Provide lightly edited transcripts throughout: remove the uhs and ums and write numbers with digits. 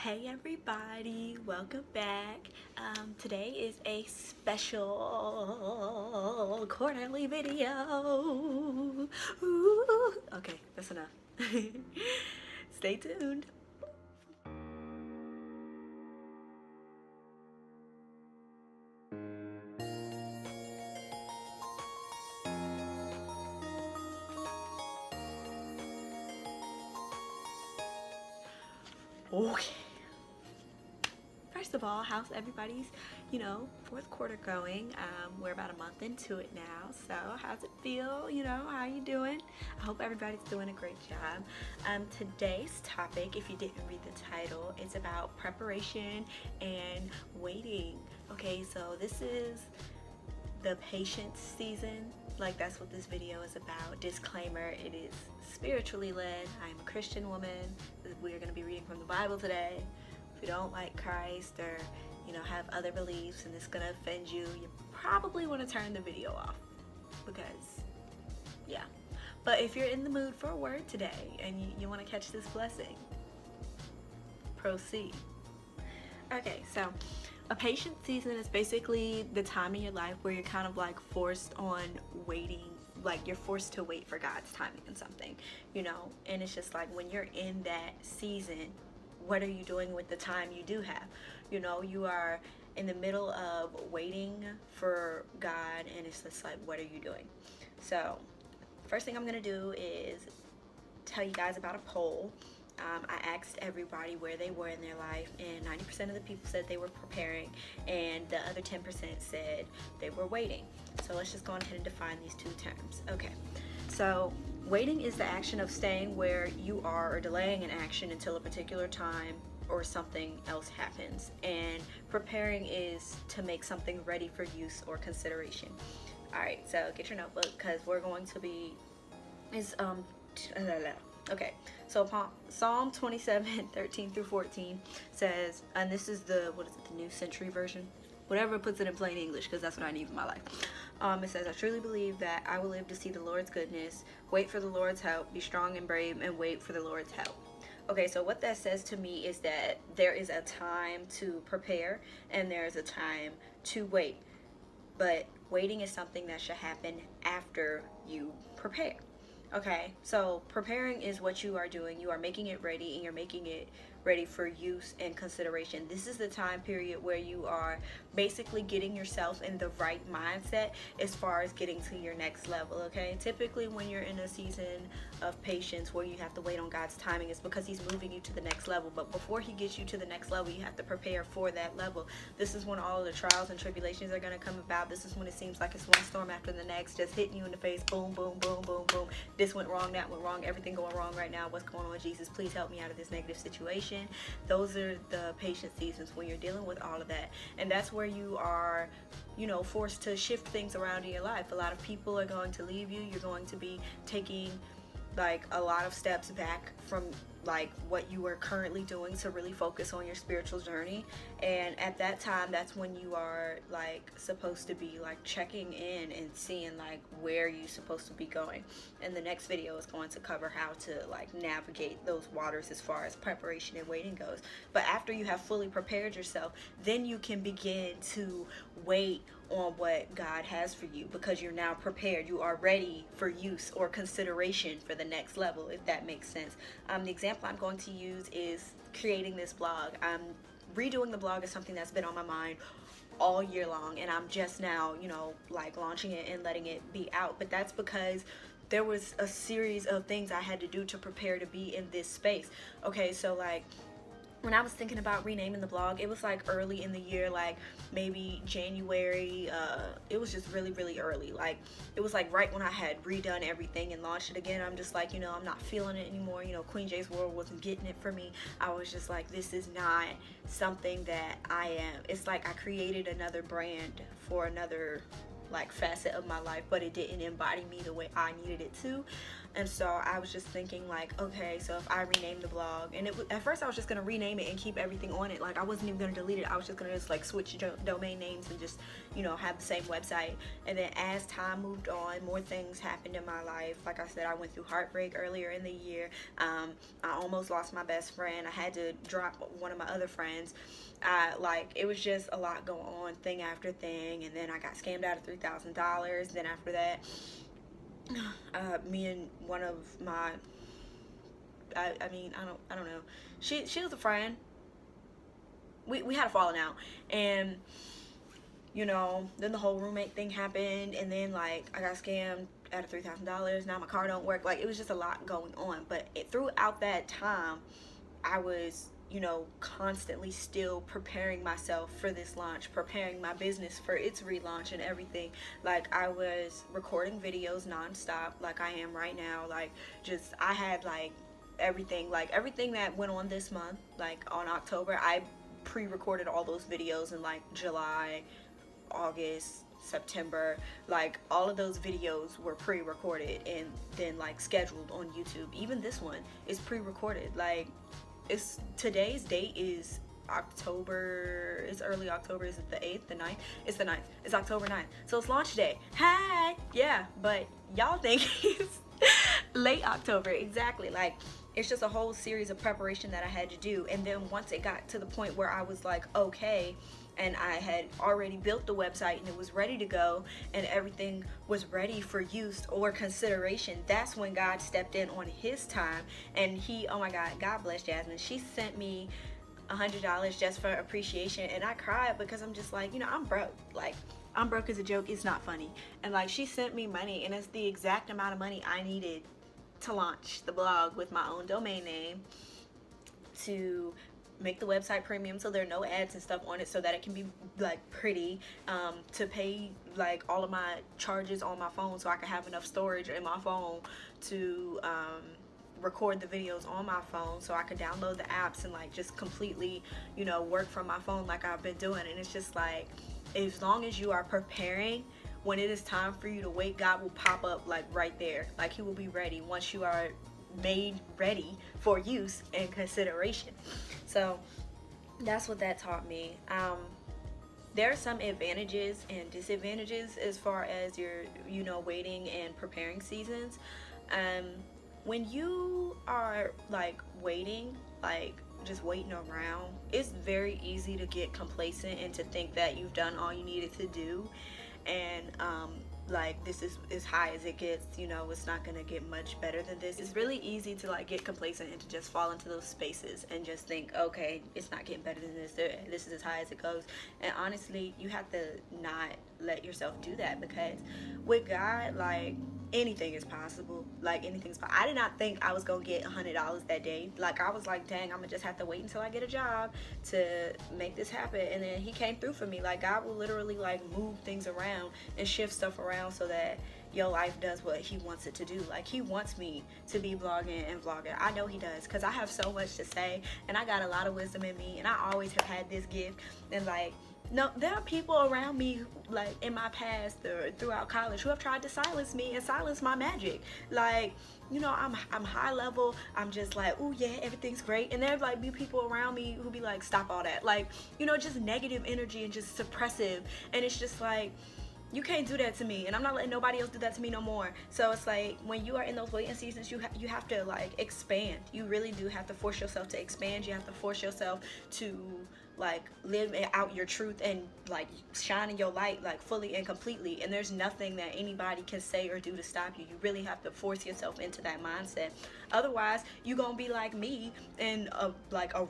Hey everybody, welcome back. Today is a special quarterly video. Ooh. Okay, that's enough. Stay tuned. Okay. First of all, how's everybody's, fourth quarter going? We're about a month into it now. So how's it feel? How you doing? I hope everybody's doing a great job. Today's topic, if you didn't read the title, is about preparation and waiting. Okay, so this is the patience season. Like, that's what this video is about. Disclaimer, it is spiritually led. I'm a Christian woman. We're going to be reading from the Bible today. If you don't like Christ or have other beliefs and it's gonna offend you, you probably want to turn the video off, because yeah. But if you're in the mood for a word today and you want to catch this blessing, proceed. Okay, so a patient season is basically the time in your life where you're kind of like forced on waiting, like you're forced to wait for God's timing in something, and it's just like when you're in that season, what are you doing with the time you do have? You are in the middle of waiting for God, and it's just like, what are you doing? So first thing I'm gonna do is tell you guys about a poll. I asked everybody where they were in their life, and 90% of the people said they were preparing, and the other 10% said they were waiting. So let's just go ahead and define these two terms. Okay, so waiting is the action of staying where you are or delaying an action until a particular time or something else happens. And preparing is to make something ready for use or consideration. All right, so get your notebook, because we're going to be okay, so Psalm 27:13-14 says, and this is the New Century Version, whatever puts it in plain English, because that's what I need for my life. It says, I truly believe that I will live to see the Lord's goodness. Wait for the Lord's help. Be strong and brave, and wait for the Lord's help. Okay, so what that says to me is that there is a time to prepare and there is a time to wait. But waiting is something that should happen after you prepare. Okay, so preparing is what you are doing. You are making it ready, and you're making it ready for use and consideration. This is the time period where you are basically getting yourself in the right mindset as far as getting to your next level. Okay, typically when you're in a season of patience where you have to wait on God's timing, it's because he's moving you to the next level. But before he gets you to the next level, you have to prepare for that level. This is when all of the trials and tribulations are going to come about. This is when it seems like it's one storm after the next, just hitting you in the face. Boom, boom, boom, boom, boom. This went wrong, that went wrong, everything going wrong right now. What's going on? Jesus, please help me out of this negative situation. Those are the patient seasons, when you're dealing with all of that. And that's where you are, forced to shift things around in your life. A lot of people are going to leave you. You're going to be taking like a lot of steps back from like what you are currently doing to really focus on your spiritual journey. And at that time, that's when you are like supposed to be like checking in and seeing like where you're supposed to be going. And the next video is going to cover how to like navigate those waters as far as preparation and waiting goes. But after you have fully prepared yourself, then you can begin to wait on what God has for you, because you're now prepared. You are ready for use or consideration for the next level, if that makes sense. The example I'm going to use is creating this blog. Redoing the blog is something that's been on my mind all year long, and I'm just now, like launching it and letting it be out. But that's because there was a series of things I had to do to prepare to be in this space. Okay, so like when I was thinking about renaming the blog, it was like early in the year, like maybe January. It was just really, really early. Like it was like right when I had redone everything and launched it again. I'm just like, I'm not feeling it anymore. Queen J's World wasn't getting it for me. I was just like, this is not something that I am. It's like I created another brand for another like facet of my life, but it didn't embody me the way I needed it to. And so I was just thinking like, okay, so if I rename the blog, and at first I was just gonna rename it and keep everything on it. Like I wasn't even gonna delete it. I was just gonna like switch domain names and just, you know, have the same website. And then as time moved on, more things happened in my life. Like I said, I went through heartbreak earlier in the year. I almost lost my best friend. I had to drop one of my other friends. Like it was just a lot going on, thing after thing. And then I got scammed out of $3,000. Then after that, me and one of my, I don't know. She was a friend. We had a falling out, and you know, then the whole roommate thing happened, and then like I got scammed out of $3,000. Now my car don't work. Like it was just a lot going on. But throughout that time, I was, you know, constantly still preparing myself for this launch, preparing my business for its relaunch and everything. Like I was recording videos nonstop, like I am right now. Like just I had like everything that went on this month, like on October, I pre-recorded all those videos in like July, August, September. Like all of those videos were pre-recorded and then like scheduled on YouTube. Even this one is pre-recorded. Like today's date is October, it's early October. Is it the 8th, the 9th? It's the 9th. It's October 9th. So it's launch day. Hi! Yeah, but y'all think it's late October. Exactly. Like it's just a whole series of preparation that I had to do. And then once it got to the point where I was like, okay, and I had already built the website and it was ready to go and everything was ready for use or consideration, that's when God stepped in on his time. And he, oh my God, God bless Jasmine. She sent me $100 just for appreciation, and I cried because I'm just like, you know, I'm broke. Like I'm broke as a joke. It's not funny. And like she sent me money, and it's the exact amount of money I needed to launch the blog with my own domain name, to make the website premium so there are no ads and stuff on it, so that it can be like pretty, to pay like all of my charges on my phone so I can have enough storage in my phone to record the videos on my phone so I could download the apps and like just completely, you know, work from my phone like I've been doing. And it's just like, as long as you are preparing, when it is time for you to wait, God will pop up like right there. Like he will be ready once you are made ready for use and consideration. So that's what that taught me. There are some advantages and disadvantages as far as your, you know, waiting and preparing seasons. When you are like waiting, like just waiting around, it's very easy to get complacent and to think that you've done all you needed to do, and like this is as high as it gets, you know, it's not gonna get much better than this. It's really easy to like get complacent and to just fall into those spaces and just think, okay, it's not getting better than this, this is as high as it goes. And honestly, you have to not let yourself do that, because with God, like anything is possible. Like anything's possible. I did not think I was gonna get $100 that day. Like I was like, dang, I'm gonna just have to wait until I get a job to make this happen. And then he came through for me. Like God will literally like move things around and shift stuff around so that your life does what he wants it to do. Like he wants me to be blogging and vlogging. I know he does, because I have so much to say and I got a lot of wisdom in me, and I always have had this gift. And like, no, there are people around me, like in my past or throughout college, who have tried to silence me and silence my magic. Like, you know, I'm high level. I'm just like, oh yeah, everything's great. And there like be people around me who be like, stop all that. Like, you know, just negative energy and just suppressive. And it's just like, you can't do that to me, and I'm not letting nobody else do that to me no more. So it's like, when you are in those waiting seasons, you have to like expand. You really do have to force yourself to expand. You have to force yourself to like live out your truth and like shine in your light like fully and completely. And there's nothing that anybody can say or do to stop you. You really have to force yourself into that mindset. Otherwise, you're gonna be like me in a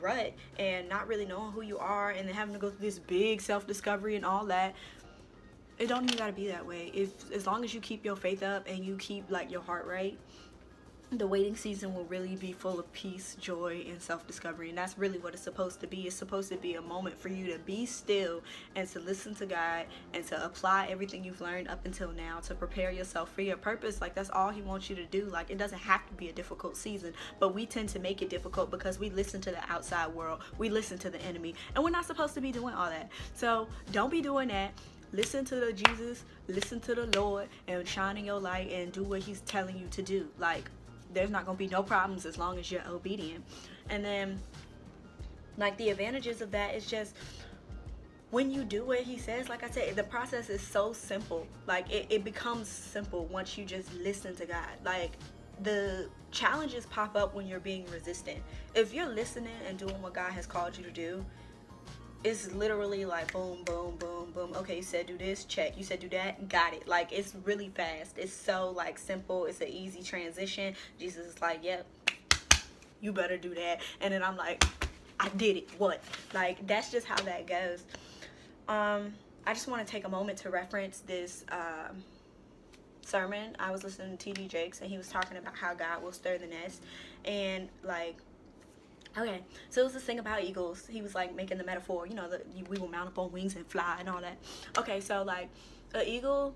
rut and not really knowing who you are, and then having to go through this big self-discovery and all that. It don't even gotta be that way. As long as you keep your faith up and you keep like your heart right, the waiting season will really be full of peace, joy, and self-discovery. And that's really what it's supposed to be. It's supposed to be a moment for you to be still and to listen to God and to apply everything you've learned up until now, to prepare yourself for your purpose. Like that's all he wants you to do. Like it doesn't have to be a difficult season, but we tend to make it difficult because we listen to the outside world. We listen to the enemy, and we're not supposed to be doing all that. So don't be doing that. listen to the Jesus, listen to the Lord, and shine in your light and do what he's telling you to do. Like, there's not gonna be no problems as long as you're obedient. And then, like, the advantages of that is just when you do what he says, like I said, the process is so simple. Like, it becomes simple once you just listen to God. Like, the challenges pop up when you're being resistant. If you're listening and doing what God has called you to do, it's literally like boom, boom, boom, boom. Okay, you said do this, check. You said do that, got it. Like, it's really fast. It's so, like, simple. It's an easy transition. Jesus is like, yep, you better do that. And then I'm like, I did it. What? Like, that's just how that goes. I just want to take a moment to reference this sermon. I was listening to T.D. Jakes, and he was talking about how God will stir the nest. And, like, okay, so it was this thing about eagles. He was, like, making the metaphor, you know, we will mount up on wings and fly and all that. Okay, so, like, an eagle,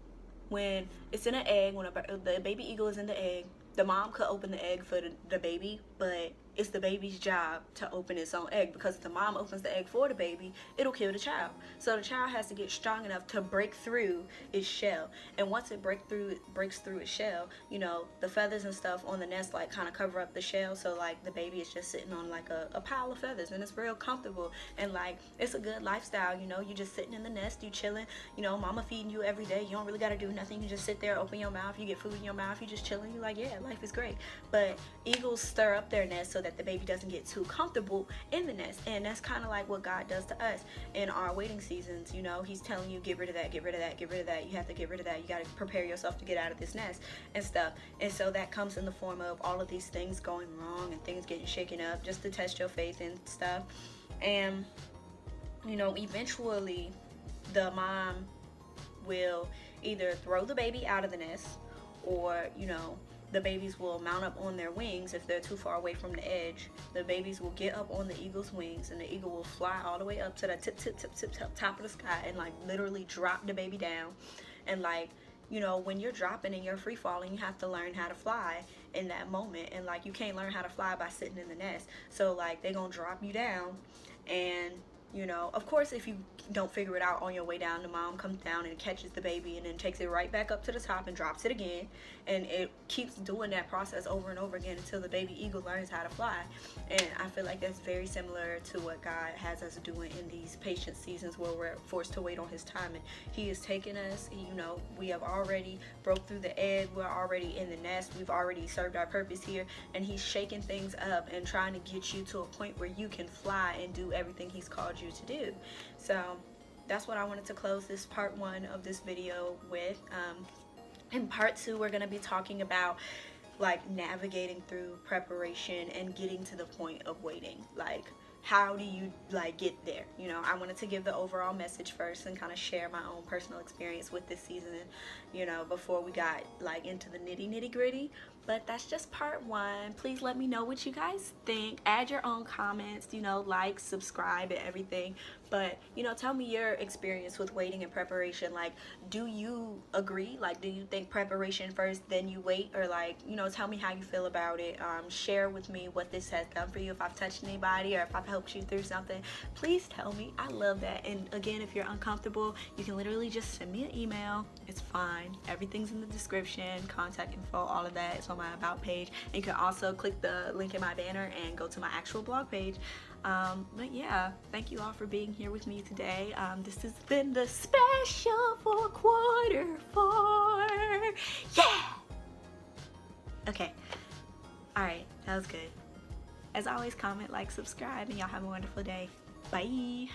when it's in an egg, when the baby eagle is in the egg, the mom could open the egg for the baby, but it's the baby's job to open its own egg, because if the mom opens the egg for the baby, it'll kill the child. So the child has to get strong enough to break through its shell. And once it breaks through its shell, you know, the feathers and stuff on the nest, like, kind of cover up the shell. So, like, the baby is just sitting on, like, a pile of feathers, and it's real comfortable. And, like, it's a good lifestyle, you know. You just sitting in the nest, you chilling, you know, mama feeding you every day. You don't really got to do nothing. You just sit there, open your mouth, you get food in your mouth, you just chilling. You're like, yeah, life is great. But eagles stir up their nest so that the baby doesn't get too comfortable in the nest. And that's kind of like what God does to us in our waiting seasons. You know, he's telling you, get rid of that, get rid of that, get rid of that. You have to get rid of that. You got to prepare yourself to get out of this nest and stuff. And so that comes in the form of all of these things going wrong and things getting shaken up just to test your faith and stuff. And, you know, eventually the mom will either throw the baby out of the nest, or, you know, the babies will mount up on their wings if they're too far away from the edge. The babies will get up on the eagle's wings, and the eagle will fly all the way up to the top of the sky and, like, literally drop the baby down. And, like, you know, when you're dropping and you're free falling, you have to learn how to fly in that moment. And, like, you can't learn how to fly by sitting in the nest. So, like, they're gonna drop you down, and, you know, of course, if you don't figure it out on your way down, the mom comes down and catches the baby and then takes it right back up to the top and drops it again. And it keeps doing that process over and over again until the baby eagle learns how to fly. And I feel like that's very similar to what God has us doing in these patient seasons where we're forced to wait on his timing. He is taking us, you know, we have already broke through the egg. We're already in the nest. We've already served our purpose here. And he's shaking things up and trying to get you to a point where you can fly and do everything he's called you to do. So that's what I wanted to close this part 1 of this video with. In part 2, we're going to be talking about, like, navigating through preparation and getting to the point of waiting. Like, how do you, like, get there? You know, I wanted to give the overall message first and kind of share my own personal experience with this season, you know, before we got, like, into the nitty gritty. But that's just part 1. Please let me know what you guys think. Add your own comments, you know, like, subscribe, and everything. But, you know, tell me your experience with waiting and preparation. Like, do you agree? Like, do you think preparation first, then you wait? Or, like, you know, tell me how you feel about it. Share with me what this has done for you. If I've touched anybody or if I've helped you through something, please tell me. I love that. And again, if you're uncomfortable, you can literally just send me an email. It's fine. Everything's in the description. Contact info, all of that. It's on my About page. And you can also click the link in my banner and go to my actual blog page. But yeah, thank you all for being here with me today. This has been the special for Q4. Yeah! Okay. Alright, that was good. As always, comment, like, subscribe, and y'all have a wonderful day. Bye!